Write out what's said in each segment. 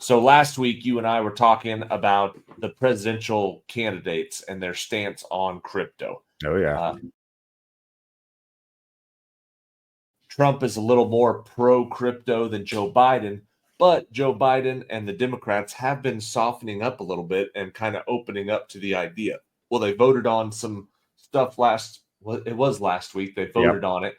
So last week, you and I were talking about the presidential candidates and their stance on crypto. Oh, yeah. Trump is a little more pro-crypto than Joe Biden, but Joe Biden and the Democrats have been softening up a little bit and kind of opening up to the idea. Well, they voted on some stuff last week. They voted on it.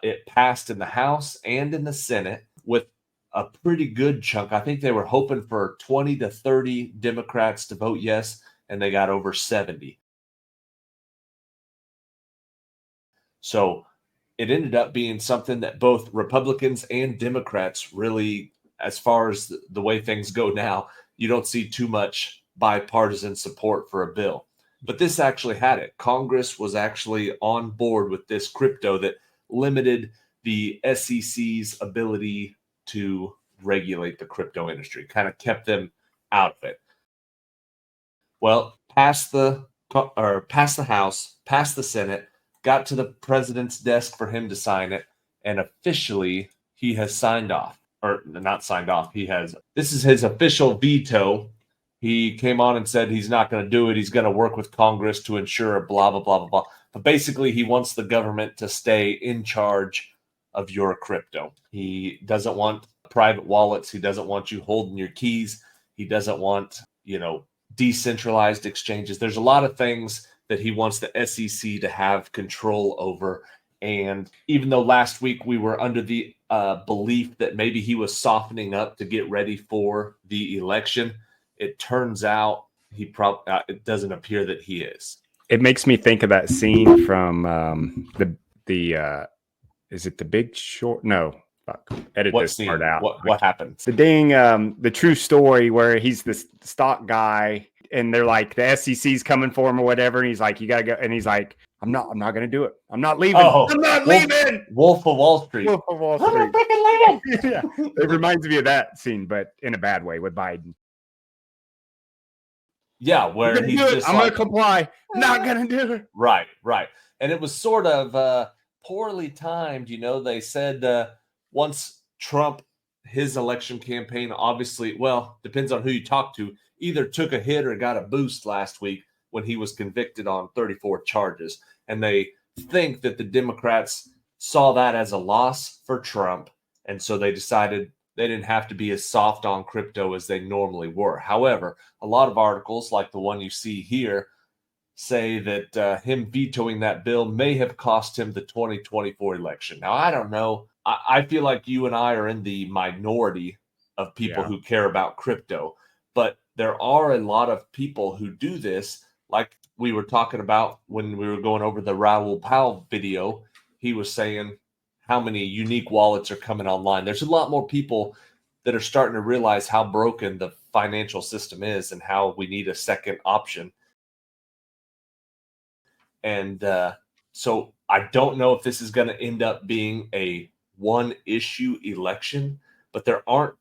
It passed in the House and in the Senate with a pretty good chunk. I think they were hoping for 20 to 30 Democrats to vote yes, and they got over 70. So it ended up being something that both Republicans and Democrats really, as far as the way things go now, you don't see too much bipartisan support for a bill. But this actually had it. Congress was actually on board with this crypto that limited the SEC's ability to regulate the crypto industry, kind of kept them out of it. Well, past the House, past the Senate, got to the president's desk for him to sign it, and officially he has signed off. Or not signed off. This is his official veto. He came on and said he's not going to do it. He's going to work with Congress to ensure blah, blah, blah, blah, blah. But basically, he wants the government to stay in charge of your crypto. He doesn't want private wallets. He doesn't want you holding your keys. He doesn't want, decentralized exchanges. There's a lot of things that he wants the SEC to have control over. And even though last week we were under the belief that maybe he was softening up to get ready for the election, it turns out it doesn't appear that he is. It makes me think of that scene from is it The Big Short? No, fuck. Edit What this scene? part out. What happens? The true story where he's this stock guy and they're like, the SEC's coming for him or whatever. And he's like, you got to go. And he's like, I'm not going to do it. I'm not leaving. I'm not leaving. Wolf of Wall Street. Wolf of Wall Street. I'm not freaking leaving. Yeah. It reminds me of that scene, but in a bad way with Biden. Yeah, where he's just I'm going to comply. Not going to do it. Right. And it was sort of poorly timed. They said once Trump, his election campaign, obviously, well, depends on who you talk to, either took a hit or got a boost last week when he was convicted on 34 charges. And they think that the Democrats saw that as a loss for Trump. And so they decided they didn't have to be as soft on crypto as they normally were. However, a lot of articles like the one you see here say that him vetoing that bill may have cost him the 2024 election. Now, I don't know. I feel like you and I are in the minority of people who care about crypto, but there are a lot of people who do this, like we were talking about when we were going over the Raoul Pal video. He was saying how many unique wallets are coming online. There's a lot more people that are starting to realize how broken the financial system is and how we need a second option. And so I don't know if this is going to end up being a one-issue election, but there are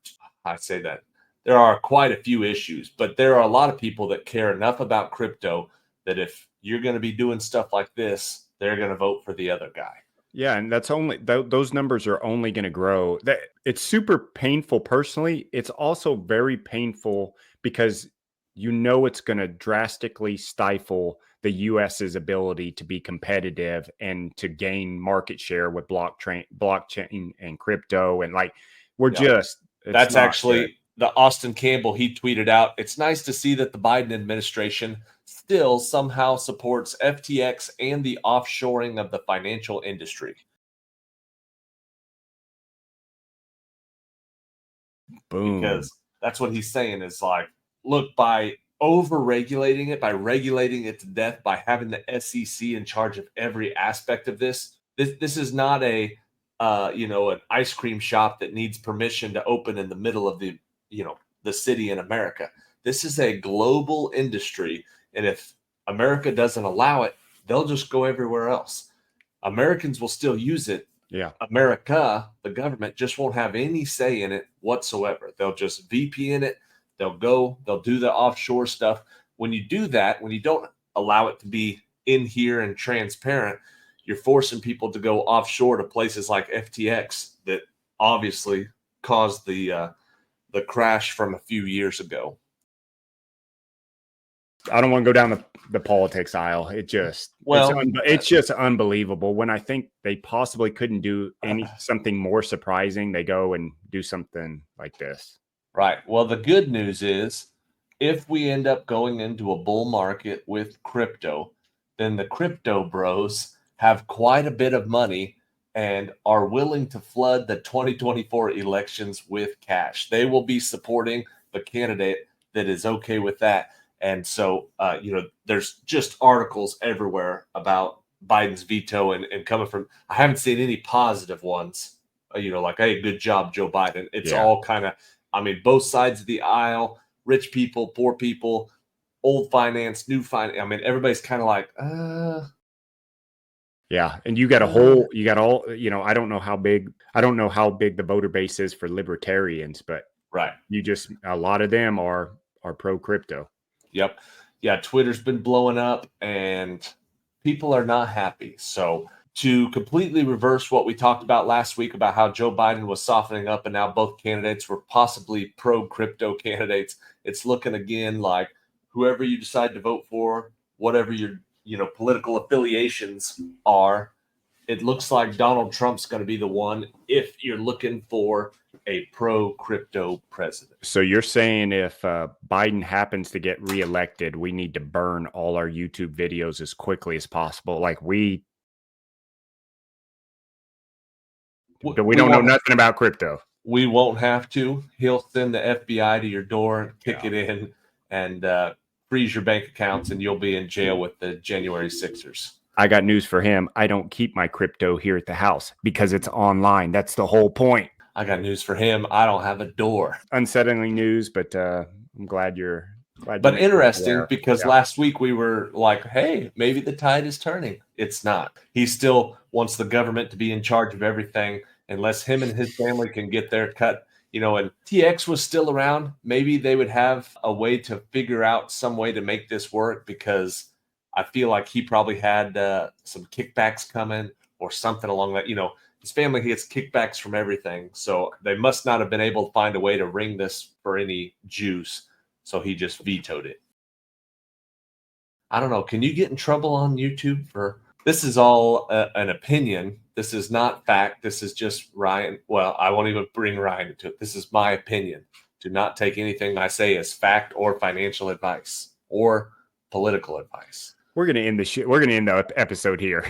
quite a few issues, but there are a lot of people that care enough about crypto that if you're going to be doing stuff like this, they're going to vote for the other guy. Yeah, and that's only those numbers are only going to grow. It's super painful personally. It's also very painful because it's going to drastically stifle the US's ability to be competitive and to gain market share with blockchain and crypto. And that's actually good. The Austin Campbell, he tweeted out, it's nice to see that the Biden administration still somehow supports FTX and the offshoring of the financial industry. Boom. Because that's what he's saying is like, look, by over-regulating it, by regulating it to death, by having the SEC in charge of every aspect of this is not an ice cream shop that needs permission to open in the middle of the city in America. This is a global industry. And if America doesn't allow it, they'll just go everywhere else. Americans will still use it. Yeah. America, the government, just won't have any say in it whatsoever. They'll just VPN it. They'll do the offshore stuff. When you do that, when you don't allow it to be in here and transparent, you're forcing people to go offshore to places like FTX that obviously caused the the crash from a few years ago. I don't want to go down the politics aisle. It's just unbelievable. When I think they possibly couldn't do something more surprising, they go and do something like this. Right. Well, the good news is if we end up going into a bull market with crypto, then the crypto bros have quite a bit of money and are willing to flood the 2024 elections with cash. They will be supporting the candidate that is okay with that. And so, there's just articles everywhere about Biden's veto and coming from, I haven't seen any positive ones, like, hey, good job, Joe Biden. It's all kind of, both sides of the aisle, rich people, poor people, old finance, new finance. Everybody's kind of like, yeah. And you got all, I don't know how big the voter base is for libertarians, but right. A lot of them are pro crypto. Yep. Yeah. Twitter's been blowing up and people are not happy. So to completely reverse what we talked about last week about how Joe Biden was softening up and now both candidates were possibly pro crypto candidates, it's looking again like whoever you decide to vote for, whatever your political affiliations are, it looks like Donald Trump's going to be the one if you're looking for a pro crypto president. So you're saying if Biden happens to get reelected, we need to burn all our YouTube videos as quickly as possible. Like we don't know nothing about crypto. We won't have to. He'll send the FBI to your door, kick it in, and freeze your bank accounts, and you'll be in jail with the January 6ers. I got news for him. I don't keep my crypto here at the house because it's online. That's the whole point. I got news for him. I don't have a door. Unsettling news, but I'm glad you're But interesting because last week we were like, hey, maybe the tide is turning. It's not. He still wants the government to be in charge of everything unless him and his family can get their cut. And TX was still around. Maybe they would have a way to figure out some way to make this work because I feel like he probably had some kickbacks coming or something along that. His family gets kickbacks from everything. So they must not have been able to find a way to wring this for any juice. So he just vetoed it. I don't know. Can you get in trouble on YouTube for this? Is all an opinion. This is not fact. This is just Ryan. Well, I won't even bring Ryan into it. This is my opinion. Do not take anything I say as fact or financial advice or political advice. We're going to end the episode here.